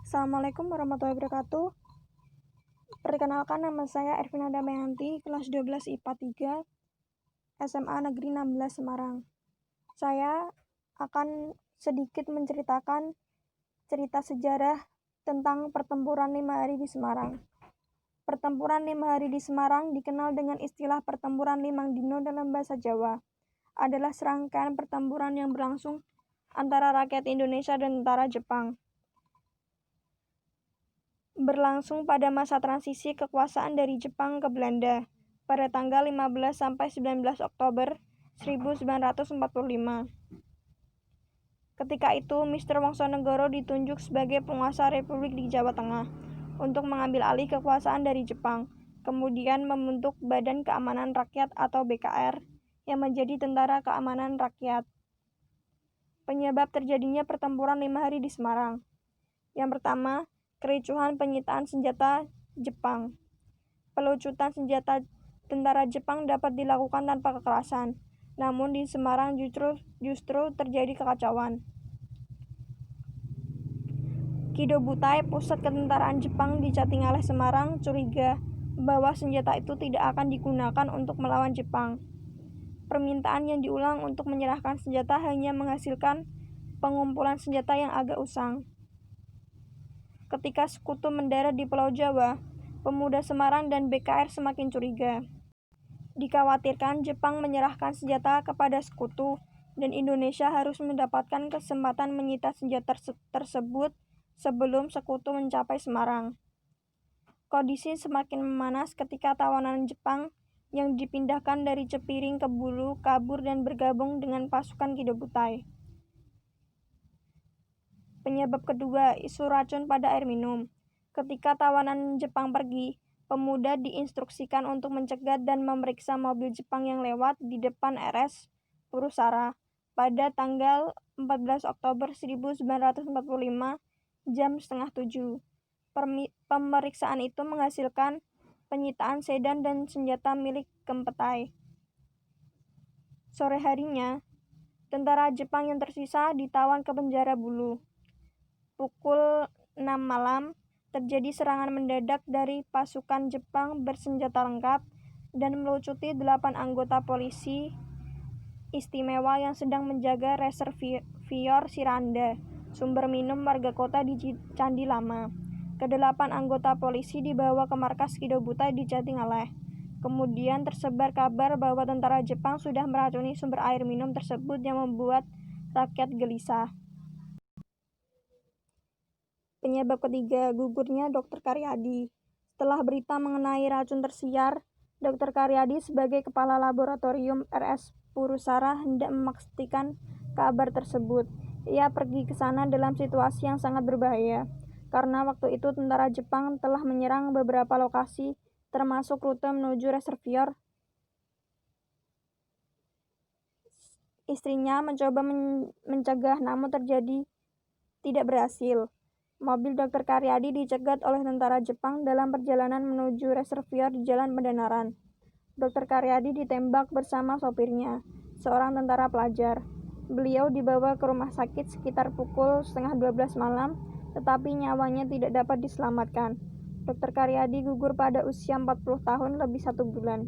Assalamualaikum warahmatullahi wabarakatuh. Perkenalkan, nama saya Ervina Damayanti, kelas 12 IPA 3, SMA Negeri 16 Semarang. Saya akan sedikit menceritakan cerita sejarah tentang pertempuran 5 hari di Semarang. Pertempuran 5 hari di Semarang dikenal dengan istilah pertempuran Limang Dino dalam bahasa Jawa. Adalah serangkaian pertempuran yang berlangsung antara rakyat Indonesia dan tentara Jepang. Berlangsung pada masa transisi kekuasaan dari Jepang ke Belanda pada tanggal 15 sampai 19 Oktober 1945. Ketika itu, Mr. Wongsonegoro ditunjuk sebagai penguasa Republik di Jawa Tengah untuk mengambil alih kekuasaan dari Jepang, kemudian membentuk Badan Keamanan Rakyat atau BKR yang menjadi Tentara Keamanan Rakyat. Penyebab terjadinya pertempuran 5 hari di Semarang. Yang pertama, kericuhan penyitaan senjata Jepang. Pelucutan senjata tentara Jepang dapat dilakukan tanpa kekerasan, namun di Semarang justru terjadi kekacauan. Kido Butai, pusat ketentaraan Jepang di Jatingaleh, Semarang, curiga bahwa senjata itu tidak akan digunakan untuk melawan Jepang. Permintaan yang diulang untuk menyerahkan senjata hanya menghasilkan pengumpulan senjata yang agak usang. Ketika sekutu mendarat di Pulau Jawa, pemuda Semarang dan BKR semakin curiga. Dikhawatirkan Jepang menyerahkan senjata kepada sekutu dan Indonesia harus mendapatkan kesempatan menyita senjata tersebut sebelum sekutu mencapai Semarang. Kondisi semakin memanas ketika tawanan Jepang yang dipindahkan dari Cepiring ke Bulu kabur dan bergabung dengan pasukan Kido Butai. Penyebab kedua, isu racun pada air minum. Ketika tawanan Jepang pergi, pemuda diinstruksikan untuk mencegat dan memeriksa mobil Jepang yang lewat di depan RS Purusara pada tanggal 14 Oktober 1945 jam 6:30. Pemeriksaan itu menghasilkan penyitaan sedan dan senjata milik Kempetai. Sore harinya, tentara Jepang yang tersisa ditawan ke penjara Bulu. Pukul 6 malam, terjadi serangan mendadak dari pasukan Jepang bersenjata lengkap dan melucuti 8 anggota polisi istimewa yang sedang menjaga reservoir Siranda, sumber minum warga kota di Candi Lama. Kedelapan anggota polisi dibawa ke markas Kido Butai di Jatingaleh. Kemudian tersebar kabar bahwa tentara Jepang sudah meracuni sumber air minum tersebut yang membuat rakyat gelisah. Penyebab ketiga, gugurnya Dr. Karyadi. Setelah berita mengenai racun tersiar, Dr. Karyadi sebagai kepala laboratorium RS Purusara hendak memastikan kabar tersebut. Ia pergi ke sana dalam situasi yang sangat berbahaya, karena waktu itu tentara Jepang telah menyerang beberapa lokasi, termasuk rute menuju reservoir. Istrinya mencoba mencegah, namun tidak berhasil. Mobil Dr. Karyadi dicegat oleh tentara Jepang dalam perjalanan menuju reservoir di Jalan Pendanaran. Dr. Karyadi ditembak bersama sopirnya, seorang tentara pelajar. Beliau dibawa ke rumah sakit sekitar pukul 11:30 malam, tetapi nyawanya tidak dapat diselamatkan. Dr. Karyadi gugur pada usia 40 tahun lebih 1 bulan.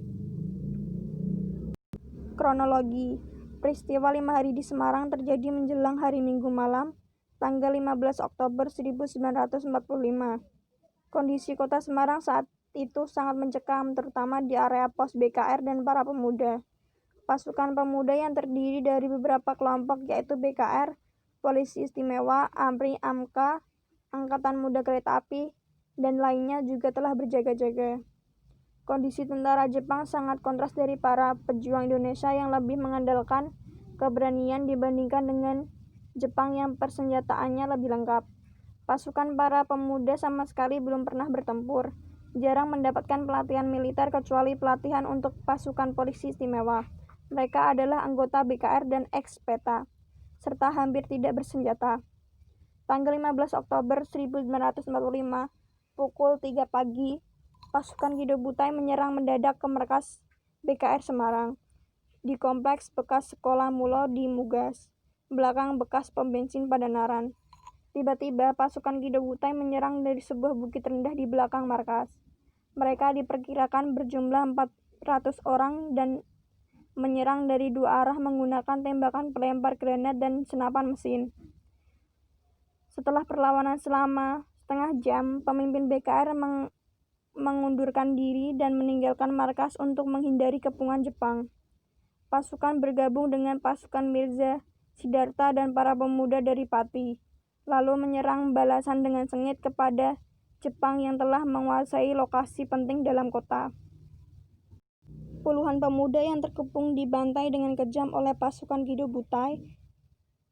Kronologi. Peristiwa 5 hari di Semarang terjadi menjelang hari Minggu malam, tanggal 15 Oktober 1945. Kondisi kota Semarang saat itu sangat mencekam, terutama di area pos BKR dan para pemuda. Pasukan pemuda yang terdiri dari beberapa kelompok yaitu BKR, Polisi Istimewa, AMRI, AMKA, Angkatan Muda Kereta Api, dan lainnya juga telah berjaga-jaga. Kondisi tentara Jepang sangat kontras dari para pejuang Indonesia yang lebih mengandalkan keberanian dibandingkan dengan Jepang yang persenjataannya lebih lengkap. Pasukan para pemuda sama sekali belum pernah bertempur, jarang mendapatkan pelatihan militer kecuali pelatihan untuk pasukan polisi istimewa. Mereka adalah anggota BKR dan ex-PETA, serta hampir tidak bersenjata. Tanggal 15 Oktober 1945, pukul 3 pagi, pasukan Kido Butai menyerang mendadak ke markas BKR Semarang, di kompleks bekas sekolah Mulo di Mugas, belakang bekas pom bensin Pandanaran. Tiba-tiba pasukan Kido Butai menyerang dari sebuah bukit rendah di belakang markas. Mereka diperkirakan berjumlah 400 orang dan menyerang dari dua arah menggunakan tembakan pelempar granat dan senapan mesin. Setelah perlawanan selama setengah jam, pemimpin BKR mengundurkan diri dan meninggalkan markas untuk menghindari kepungan Jepang. Pasukan bergabung dengan pasukan Mirza Siddhartha dan para pemuda dari Pati, lalu menyerang balasan dengan sengit kepada Jepang yang telah menguasai lokasi penting dalam kota. Puluhan pemuda yang terkepung dibantai dengan kejam oleh pasukan Kido Butai.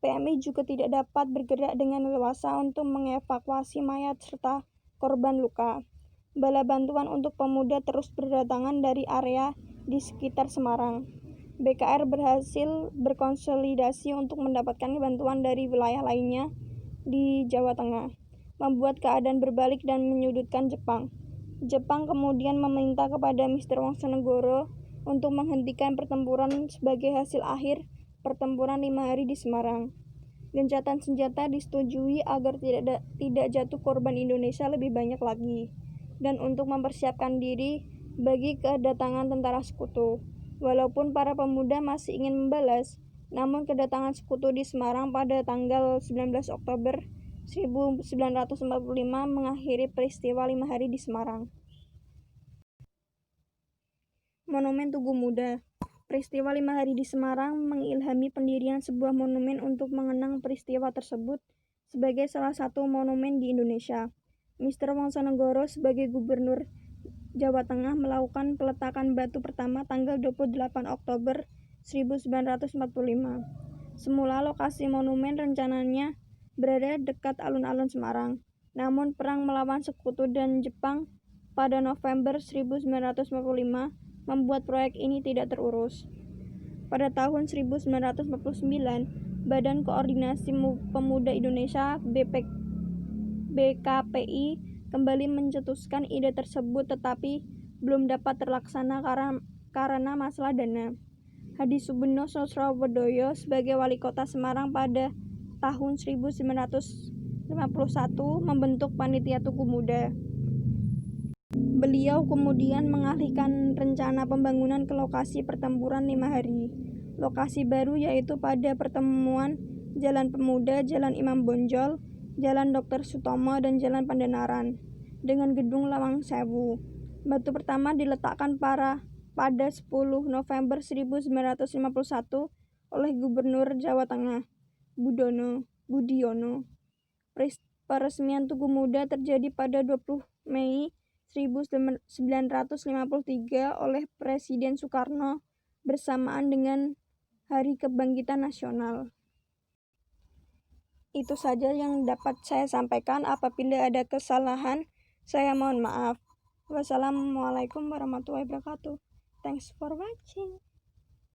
PMI juga tidak dapat bergerak dengan leluasa untuk mengevakuasi mayat serta korban luka. Bala bantuan untuk pemuda terus berdatangan dari area di sekitar Semarang. BKR berhasil berkonsolidasi untuk mendapatkan bantuan dari wilayah lainnya di Jawa Tengah, membuat keadaan berbalik dan menyudutkan Jepang. Jepang kemudian meminta kepada Mr. Wongsonegoro untuk menghentikan pertempuran sebagai hasil akhir pertempuran 5 hari di Semarang. Gencatan senjata disetujui agar tidak jatuh korban Indonesia lebih banyak lagi, dan untuk mempersiapkan diri bagi kedatangan tentara sekutu. Walaupun para pemuda masih ingin membalas, namun kedatangan sekutu di Semarang pada tanggal 19 Oktober 1945 mengakhiri peristiwa 5 hari di Semarang. Monumen Tugu Muda. Peristiwa 5 hari di Semarang mengilhami pendirian sebuah monumen untuk mengenang peristiwa tersebut sebagai salah satu monumen di Indonesia. Mr. Wongsonegoro sebagai Gubernur Jawa Tengah melakukan peletakan batu pertama tanggal 28 Oktober 1945. Semula lokasi monumen rencananya berada dekat alun-alun Semarang. Namun perang melawan sekutu dan Jepang pada November 1945 membuat proyek ini tidak terurus. Pada tahun 1949, Badan Koordinasi Pemuda Indonesia BKPI kembali mencetuskan ide tersebut, tetapi belum dapat terlaksana karena masalah dana. Hadi Subono Sosrowodoyo sebagai wali kota Semarang pada tahun 1951 membentuk Panitia Tugu Muda. Beliau kemudian mengalihkan rencana pembangunan ke lokasi pertempuran 5 hari. Lokasi baru yaitu pada pertemuan Jalan Pemuda, Jalan Imam Bonjol, Jalan Dr. Sutomo, dan Jalan Pandanaran, dengan gedung Lawang Sewu. Batu pertama diletakkan pada 10 November 1951 oleh Gubernur Jawa Tengah, Budiono. Peresmian Tugu Muda terjadi pada 20 Mei 1953 oleh Presiden Soekarno bersamaan dengan Hari Kebangkitan Nasional. Itu saja yang dapat saya sampaikan. Apabila ada kesalahan, saya mohon maaf. Wassalamualaikum warahmatullahi wabarakatuh. Thanks for watching.